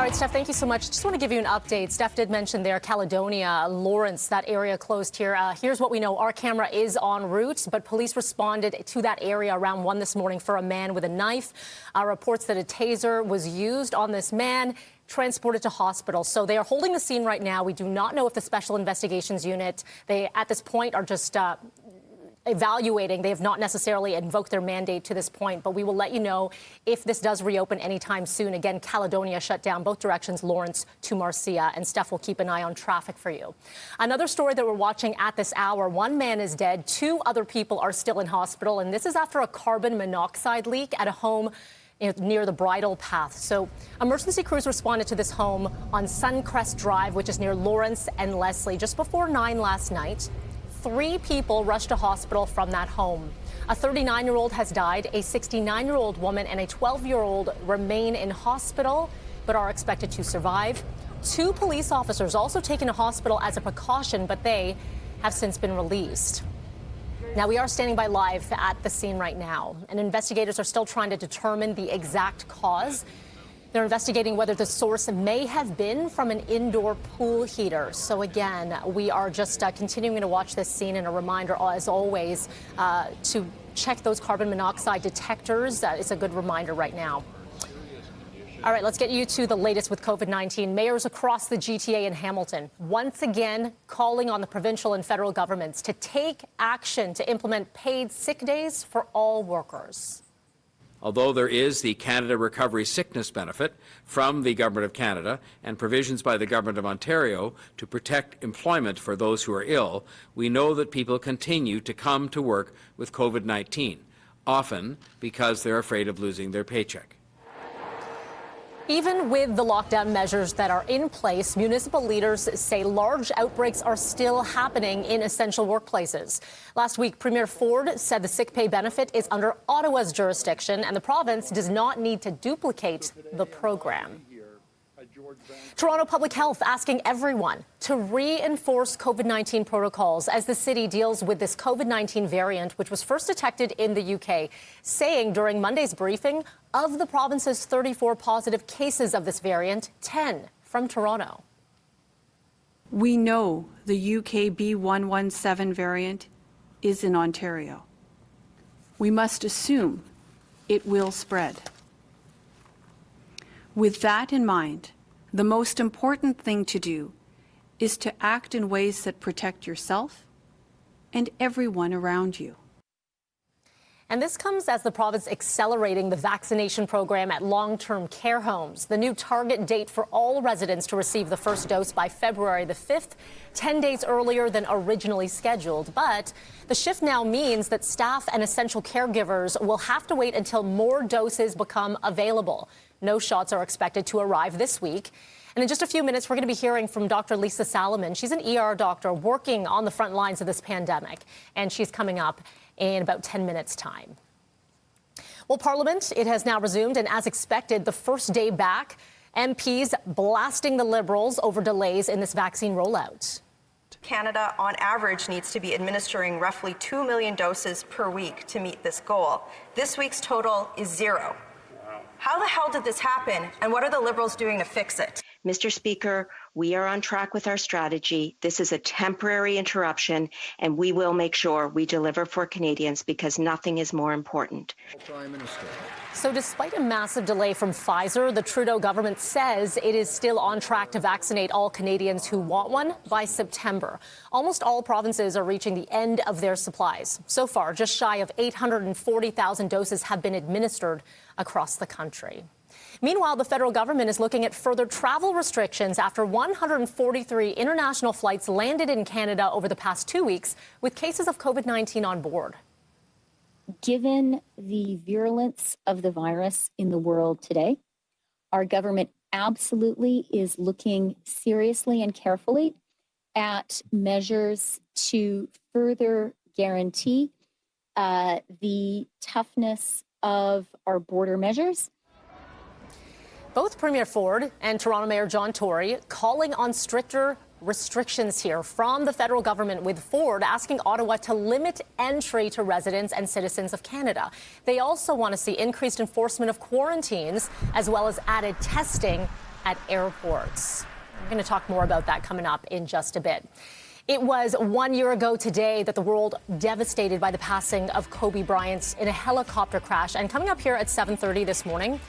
All right, Steph, thank you so much. Just want to give you an update. Steph did mention there, Caledonia, Lawrence, that area closed here. Here's what we know. Our camera is en route, but police responded to that area around 1 this morning for a man with a knife. Reports that a taser was used on this man, transported to hospital. So they are holding the scene right now. We do not know if the Special Investigations Unit, they at this point are just evaluating. They have not necessarily invoked their mandate to this point, but we will let you know if this does reopen anytime soon. Again, Caledonia shut down both directions, Lawrence to Marcia, and Steph will keep an eye on traffic for you. Another story that we're watching at this hour, one man is dead, 2 other people are still in hospital, and this is after a carbon monoxide leak at a home near the Bridle Path. So emergency crews responded to this home on Suncrest Drive, which is near Lawrence and Leslie, just before 9 last night. 3 people rushed to hospital from that home. A 39-year-old has died, a 69-year-old woman and a 12-year-old remain in hospital but are expected to survive. 2 police officers also taken to hospital as a precaution, but they have since been released. Now, we are standing by live at the scene right now, and investigators are still trying to determine the exact cause. They're investigating whether the source may have been from an indoor pool heater. So again, we are just continuing to watch this scene, and a reminder, as always, to check those carbon monoxide detectors. It's a good reminder right now. All right, let's get you to the latest with COVID-19. Mayors across the GTA in Hamilton once again calling on the provincial and federal governments to take action to implement paid sick days for all workers. Although there is the Canada Recovery Sickness Benefit from the Government of Canada and provisions by the Government of Ontario to protect employment for those who are ill, we know that people continue to come to work with COVID-19, often because they're afraid of losing their paycheck. Even with the lockdown measures that are in place, municipal leaders say large outbreaks are still happening in essential workplaces. Last week, Premier Ford said the sick pay benefit is under Ottawa's jurisdiction and the province does not need to duplicate the program. Toronto Public Health asking everyone to reinforce COVID-19 protocols as the city deals with this COVID-19 variant, which was first detected in the UK, saying during Monday's briefing, of the province's 34 positive cases of this variant, 10 from Toronto. We know the UK B117 variant is in Ontario. We must assume it will spread. With that in mind, the most important thing to do is to act in ways that protect yourself and everyone around you. And this comes as the province accelerating the vaccination program at long-term care homes. The new target date for all residents to receive the first dose by February the 5th, 10 days earlier than originally scheduled. But the shift now means that staff and essential caregivers will have to wait until more doses become available. No shots are expected to arrive this week. And in just a few minutes, we're going to be hearing from Dr. Lisa Salomon. She's an ER doctor working on the front lines of this pandemic, and she's coming up in about 10 minutes' time. Well, Parliament, it has now resumed, and as expected, the first day back, MPs blasting the Liberals over delays in this vaccine rollout. Canada, on average, needs to be administering roughly 2 million doses per week to meet this goal. This week's total is 0. How the hell did this happen, and what are the Liberals doing to fix it? Mr. Speaker, we are on track with our strategy. This is a temporary interruption, and we will make sure we deliver for Canadians because nothing is more important. Prime Minister. So despite a massive delay from Pfizer, the Trudeau government says it is still on track to vaccinate all Canadians who want one by September. Almost all provinces are reaching the end of their supplies. So far, just shy of 840,000 doses have been administered across the country. Meanwhile, the federal government is looking at further travel restrictions after 143 international flights landed in Canada over the past 2 weeks with cases of COVID-19 on board. Given the virulence of the virus in the world today, our government absolutely is looking seriously and carefully at measures to further guarantee the toughness of our border measures. Both Premier Ford and Toronto Mayor John Tory calling on stricter restrictions here from the federal government, with Ford asking Ottawa to limit entry to residents and citizens of Canada. They also want to see increased enforcement of quarantines as well as added testing at airports. We're going to talk more about that coming up in just a bit. It was 1 year ago today that the world devastated by the passing of Kobe Bryant in a helicopter crash. And coming up here at 7:30 this morning,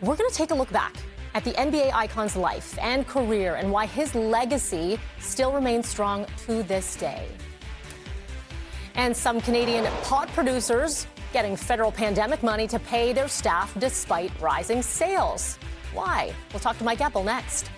we're going to take a look back at the NBA icon's life and career and why his legacy still remains strong to this day. And some Canadian pot producers getting federal pandemic money to pay their staff despite rising sales. Why? We'll talk to Mike Epple next.